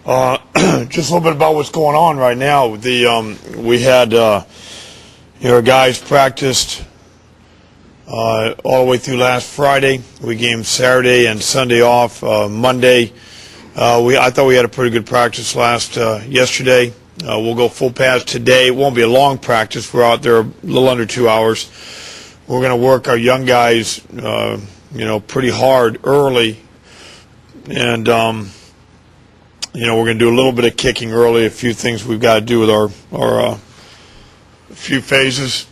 Just a little bit about what's going on right now. We had our guys practiced all the way through last Friday. We gave them Saturday and Sunday off. Monday, I thought we had a pretty good practice yesterday. We'll go full pads today. It won't be a long practice. We're out there a little under 2 hours. We're going to work our young guys, pretty hard early, and we're going to do a little bit of kicking early. A few things we've got to do with our few phases,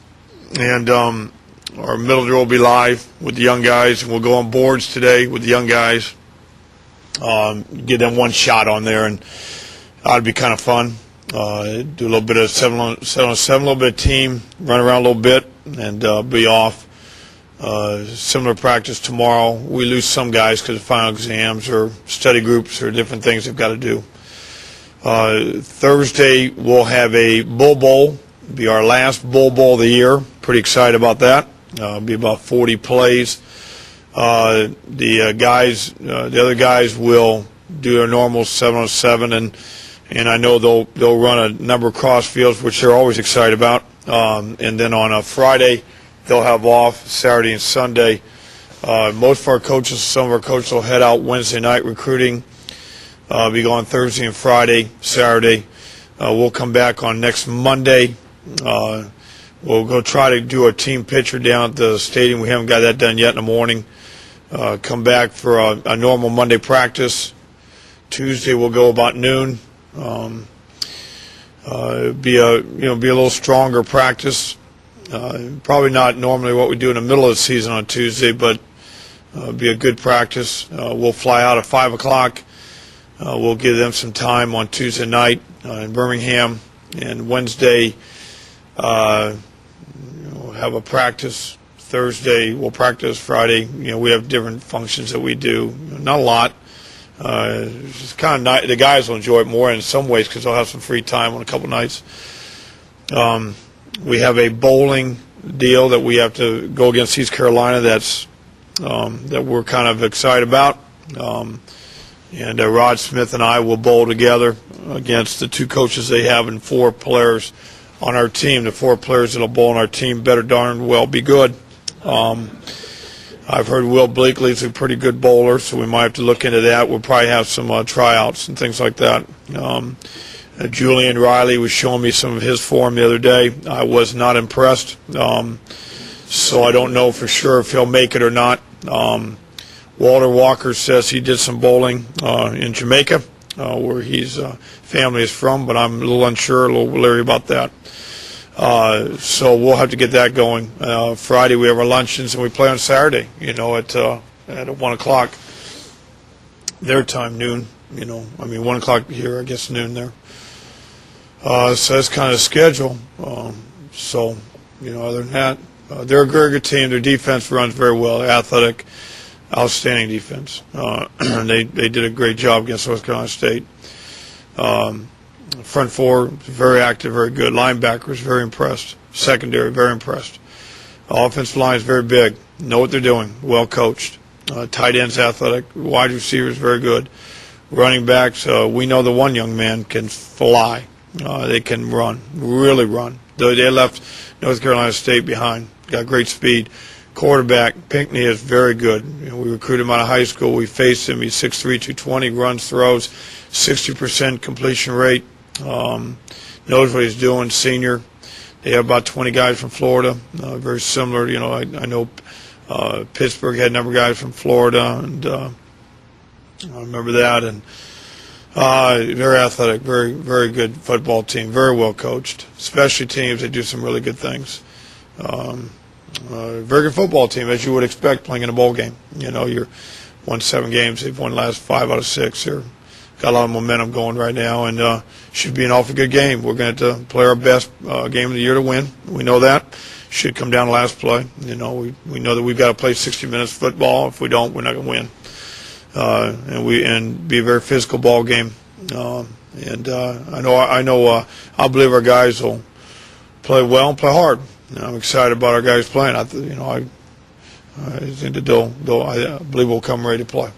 and our middle drill will be live with the young guys, and we'll go on boards today with the young guys. Get them one shot on there, and that'd be kind of fun. Do a little bit of 7-on-7, a little bit of team, run around a little bit, and be off. Similar practice tomorrow. We lose some guys because of final exams or study groups or different things they've got to do. Thursday we'll have a Bull Bowl. It'll be our last Bull Bowl of the year. Pretty excited about that. It'll be about 40 plays. The other guys will do their normal 7-on-7, and I know they'll run a number of cross fields, which they're always excited about. And then on a Friday, they'll have off Saturday and Sunday. Most of our coaches, some of our coaches will head out Wednesday night recruiting. Be gone Thursday and Friday, Saturday. We'll come back on next Monday. We'll go try to do a team picture down at the stadium. We haven't got that done yet in the morning. Come back for a normal Monday practice. Tuesday we'll go about noon. Be a little stronger practice. Probably not normally what we do in the middle of the season on Tuesday, but be a good practice. We'll fly out at 5 o'clock. We'll give them some time on Tuesday night in Birmingham, and Wednesday we'll have a practice. Thursday we'll practice. Friday, we have different functions that we do. Not a lot. It's kind of nice. The guys will enjoy it more in some ways because they'll have some free time on a couple nights. We have a bowling deal that we have to go against East Carolina. That we're kind of excited about. And Rod Smith and I will bowl together against the two coaches they have and 4 players on our team. The 4 players that'll bowl on our team better darn well be good. I've heard Will Bleakley's a pretty good bowler, so we might have to look into that. We'll probably have some tryouts and things like that. Julian Riley was showing me some of his form the other day. I was not impressed, so I don't know for sure if he'll make it or not. Walter Walker says he did some bowling in Jamaica, where his family is from, but I'm a little unsure, a little leery about that. So we'll have to get that going. Friday we have our luncheons, and we play on Saturday, at 1 o'clock their time, noon. 1 o'clock here, I guess noon there. So that's kind of the schedule. Other than that, they're a very good team. Their defense runs very well. They're athletic, outstanding defense. They did a great job against North Carolina State. Front 4, very active, very good. Linebackers, very impressed. Secondary, very impressed. Offensive line is very big. Know what they're doing. Well coached. Tight ends, athletic. Wide receivers, very good. Running backs, we know the one young man can fly. They can run, really run. They left North Carolina State behind. Got great speed. Quarterback, Pinckney is very good. We recruited him out of high school. We faced him. He's 6'3", 220, runs, throws, 60% completion rate. Knows what he's doing, senior. They have about 20 guys from Florida, very similar. I know Pittsburgh had a number of guys from Florida, and I remember that. And very athletic, very, very good football team, very well coached. Specialty teams, they do some really good things. Very good football team, as you would expect, playing in a bowl game. You're won 7 games. They've won the last 5 out of 6 here. Got a lot of momentum going right now, and should be an awfully good game. We're going to play our best game of the year to win. We know that. Should come down to last play. We know that we've got to play 60 minutes football. If we don't, we're not going to win. And be a very physical ball game. I believe our guys will play well and play hard. I'm excited about our guys playing. I think I believe we'll come ready to play.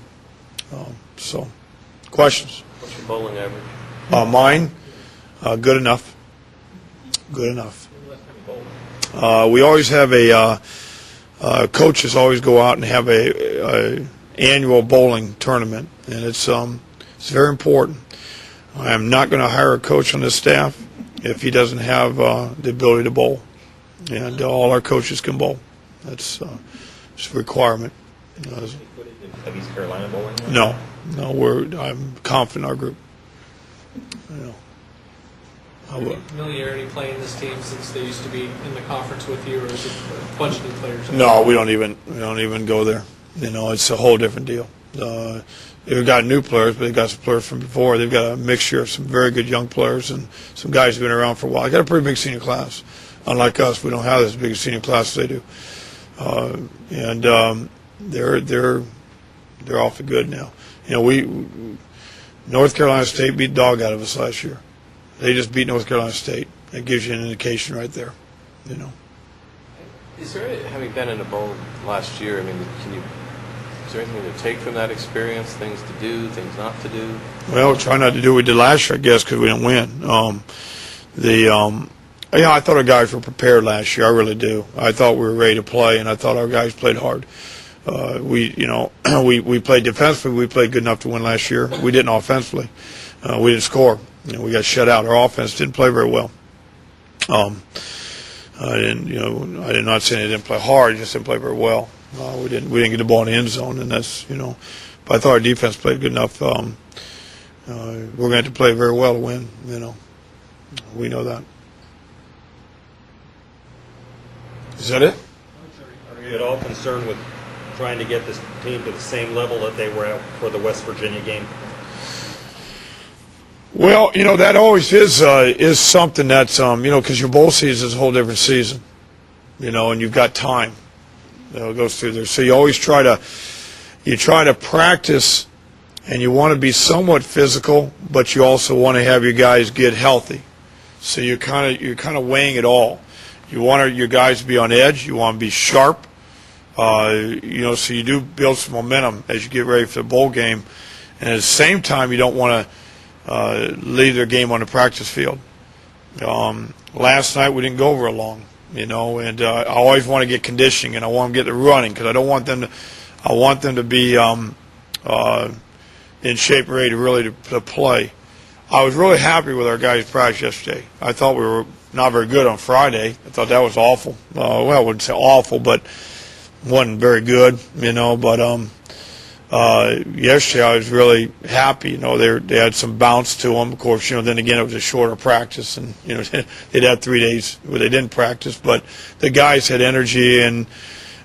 Questions? What's your bowling average? Mine, good enough. Good enough. We always have coaches always go out and have a annual bowling tournament, and it's very important. I am not going to hire a coach on this staff if he doesn't have the ability to bowl, and all our coaches can bowl. That's it's a requirement. Have East Carolina bowling? No, I'm confident in our group. Any familiarity playing this team since they used to be in the conference with you, or is it a bunch of new players? No, we don't even go there. It's a whole different deal. They've got new players, but they've got some players from before. They've got a mixture of some very good young players and some guys who've been around for a while. They got a pretty big senior class. Unlike us, we don't have as big a senior class as they do, and they're awfully good now. North Carolina State beat dog out of us last year. They just beat North Carolina State. That gives you an indication right there. Is there, having been in a bowl last year, I mean, is there anything to take from that experience? Things to do, things not to do? Well, try not to do what we did last year, I guess, because we didn't win. I thought our guys were prepared last year. I really do. I thought we were ready to play, and I thought our guys played hard. We played defensively. We played good enough to win last year. We didn't offensively. We didn't score. We got shut out. Our offense didn't play very well. I did not say they didn't play hard. Just didn't play very well. We didn't get the ball in the end zone, and that's But I thought our defense played good enough. We're going to have to play very well to win. We know that. Is that it? Are you at all concerned with trying to get this team to the same level that they were at for the West Virginia game? Well, that always is something that's because your bowl season is a whole different season, and you've got time that goes through there. So you always try to practice, and you want to be somewhat physical, but you also want to have your guys get healthy. So you're kind of weighing it all. You want your guys to be on edge. You want to be sharp. So you do build some momentum as you get ready for the bowl game, and at the same time, you don't want to leave their game on the practice field. Last night we didn't go over long, and I always want to get conditioning, and I want them to get the running because I don't want them to. I want them to be in shape, ready to really to play. I was really happy with our guys' practice yesterday. I thought we were not very good on Friday. I thought that was awful. Well, I wouldn't say awful, but wasn't very good, But yesterday I was really happy. They had some bounce to them. Of course, then again it was a shorter practice, and they'd had 3 days where they didn't practice. But the guys had energy, and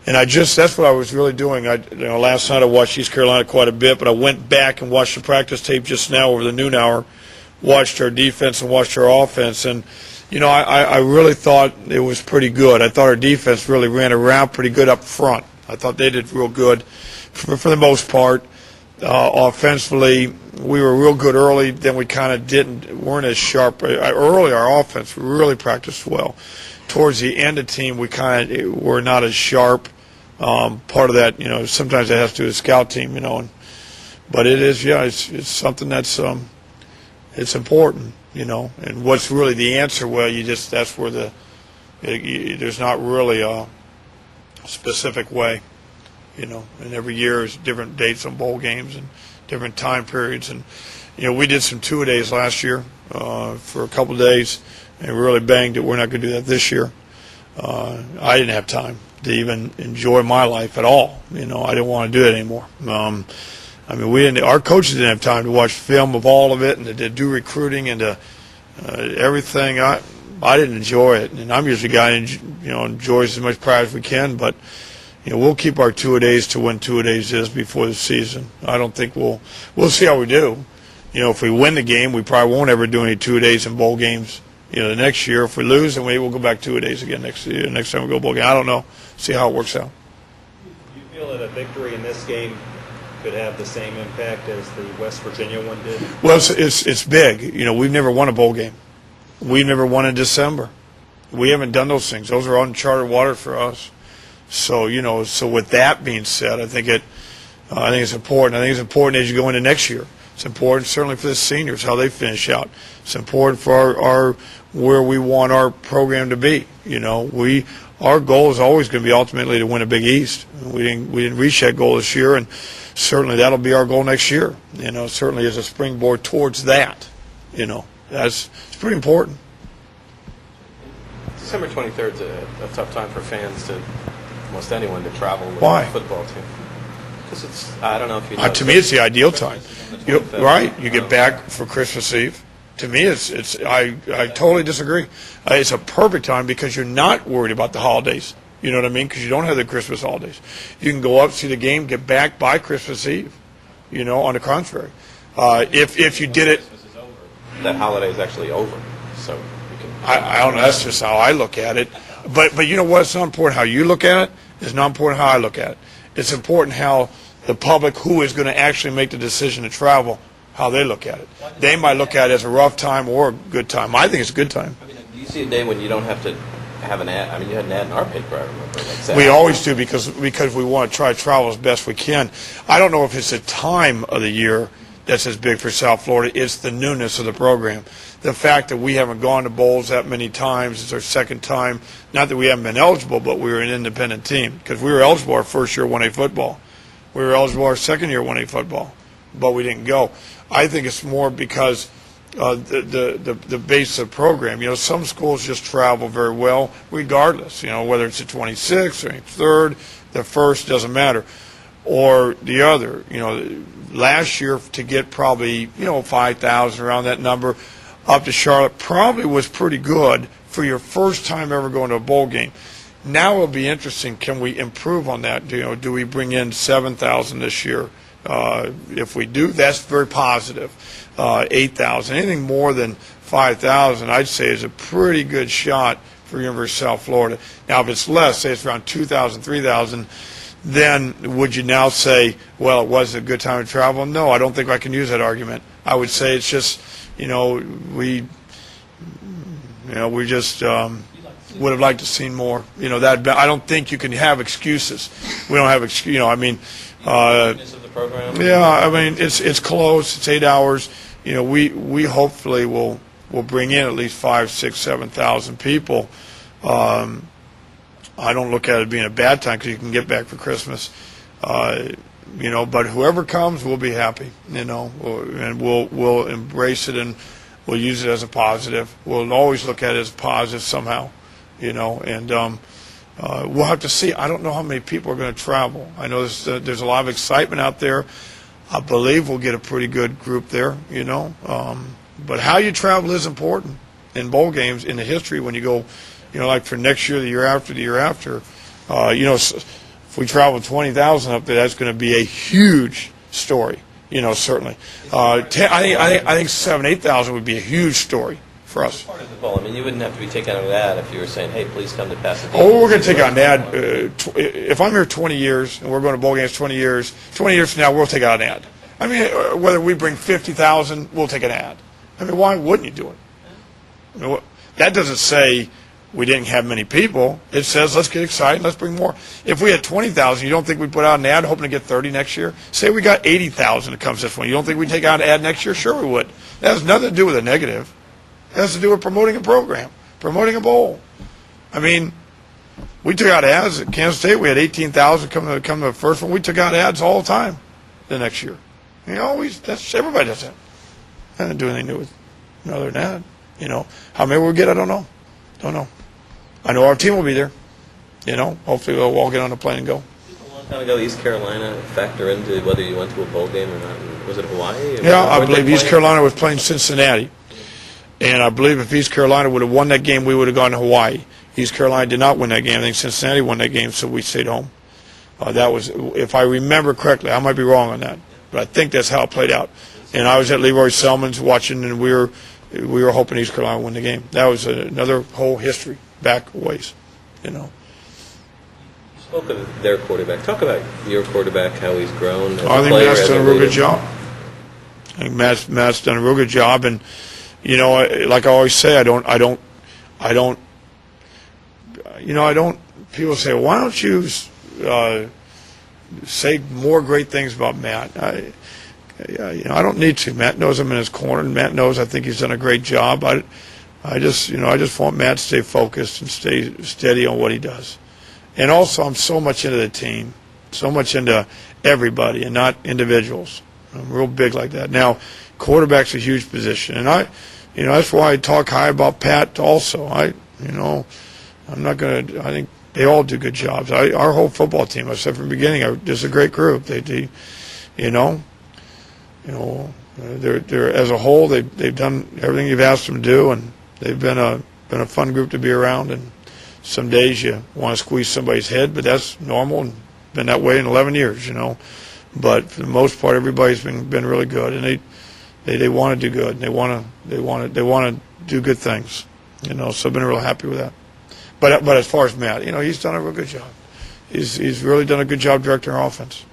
that's what I was really doing. Last night I watched East Carolina quite a bit, but I went back and watched the practice tape just now over the noon hour, watched our defense and watched our offense, and I really thought it was pretty good. I thought our defense really ran around pretty good up front. I thought they did real good. For the most part, offensively, we were real good early. Then we kind of weren't as sharp. Early, our offense really practiced well. Towards the end of the team, we kind of were not as sharp. Part of that, sometimes that has to do with the scout team, But it is, it's something that's it's important, And what's really the answer? Well, that's where there's not really a specific way. And every year is different dates on bowl games and different time periods. And, we did some two-a-days last year for a couple of days, and we really banged it. We're not going to do that this year. I didn't have time to even enjoy my life at all. I didn't want to do it anymore. Our coaches didn't have time to watch film of all of it and to do recruiting and to everything. I didn't enjoy it, and I'm usually a guy who enjoys as much pride as we can, but we'll keep our two-a-days to when two-a-days is before the season. I don't think we'll see how we do. If we win the game, we probably won't ever do any two-a-days in bowl games. The next year, if we lose, then maybe we'll go back two-a-days again next time we go bowl game. I don't know. See how it works out. Do you feel that a victory in this game could have the same impact as the West Virginia one did? Well, it's big. We've never won a bowl game. We've never won in December. We haven't done those things. Those are uncharted water for us. So so with that being said, I think it's important. I think it's important as you go into next year. It's important certainly for the seniors, how they finish out. It's important for our where we want our program to be. Our goal is always going to be ultimately to win a Big East. We didn't reach that goal this year, and certainly that'll be our goal next year. Certainly as a springboard towards that. It's pretty important. December 23rd is a tough time for fans to, almost anyone, to travel with Why? a football team. Because it's, I don't know if you know. To me, it's the ideal time. Right? You get back for Christmas Eve. To me, I totally disagree. It's a perfect time because you're not worried about the holidays. You know what I mean? Because you don't have the Christmas holidays. You can go up, see the game, get back by Christmas Eve. On the contrary. If you did it. That holiday is actually over. So you can. I don't know. That's just how I look at it. But you know what? It's not important how you look at it. It's not important how I look at it. It's important how the public who is going to actually make the decision to travel, how they look at it. They might look at it as a rough time or a good time. I think it's a good time. Do you see a day when you don't have to have an ad? I mean, you had an ad in our paper, I remember. We always do because we want to try to travel as best we can. I don't know if it's the time of the year that's as big for South Florida. It's the newness of the program. The fact that we haven't gone to bowls that many times. It's our second time. Not that we haven't been eligible, but we were an independent team because we were eligible our first year 1A football. We were eligible our second year 1A football, but we didn't go. I think it's more because the base of the program. Some schools just travel very well regardless, whether it's the 26th or 3rd, the first, doesn't matter, or the other. Last year to get probably, 5,000 around that number up to Charlotte probably was pretty good for your first time ever going to a bowl game. Now it'll be interesting. Can we improve on that? Do we bring in 7,000 this year? If we do, that's very positive. 8,000, anything more than 5,000, I'd say is a pretty good shot for University of South Florida. Now, if it's less, say it's around 2,000, 3,000, then would you now say, well, it was a good time to travel? No, I don't think I can use that argument. I would say it's just, we just would have liked to seen more. That I don't think you can have excuses. We don't have Of the program. Yeah, it's close. It's 8 hours. We hopefully will bring in at least 5,000, 6,000, 7,000 people. I don't look at it being a bad time because you can get back for Christmas. But whoever comes, we'll be happy. And we'll embrace it and we'll use it as a positive. We'll always look at it as a positive somehow. And we'll have to see. I don't know how many people are going to travel. I know there's a lot of excitement out there. I believe we'll get a pretty good group there, But how you travel is important in bowl games, in the history when you go, like for next year, the year after. If we travel 20,000 up there, that's going to be a huge story, certainly. I think 7,000, 8,000 would be a huge story for us. Part of the bowl. You wouldn't have to be taking out an ad if you were saying, hey, please come to Pasadena. Oh, we're going to take out an ad. If I'm here 20 years and we're going to bowl games 20 years from now, we'll take out an ad. Whether we bring 50,000, we'll take an ad. Why wouldn't you do it? That doesn't say we didn't have many people. It says let's get excited, let's bring more. If we had 20,000, you don't think we'd put out an ad hoping to get 30 next year? Say we got 80,000 that comes this one. You don't think we'd take out an ad next year? Sure we would. That has nothing to do with a negative. It has to do with promoting a program, promoting a bowl. We took out ads at Kansas State. We had 18,000 come to the first one. We took out ads all the time the next year. Everybody does that. I didn't do anything new with other than that. How many we'll get, I don't know. I know our team will be there. Hopefully we'll all get on a plane and go. A long time ago, East Carolina factor into whether you went to a bowl game or not. Was it Hawaii? Yeah, I believe East Carolina was playing Cincinnati. And I believe if East Carolina would have won that game, we would have gone to Hawaii. East Carolina did not win that game. I think Cincinnati won that game, so we stayed home. That was, if I remember correctly, I might be wrong on that, but I think that's how it played out. And I was at Leroy Selman's watching, and we were hoping East Carolina would win the game. That was another whole history back a ways, You spoke of their quarterback. Talk about your quarterback, how he's grown. I think Matt's done a real good job. I think Matt's done a real good job, and like I always say, I don't. People say, why don't you say more great things about Matt? yeah, you know, I don't need to. Matt knows I'm in his corner, and Matt knows I think he's done a great job. I just want Matt to stay focused and stay steady on what he does. And also, I'm so much into the team, so much into everybody and not individuals. I'm real big like that. Now, quarterback's a huge position, and that's why I talk high about Pat also. I'm not going to. I think they all do good jobs. Our whole football team, I said from the beginning, just a great group. They're as a whole, they've done everything you've asked them to do, and they've been a fun group to be around. And some days you want to squeeze somebody's head, but that's normal and been that way in 11 years, But for the most part, everybody's been really good, and they want to do good, and they want to do good things, So I've been real happy with that. But as far as Matt, he's done a real good job. He's really done a good job directing our offense.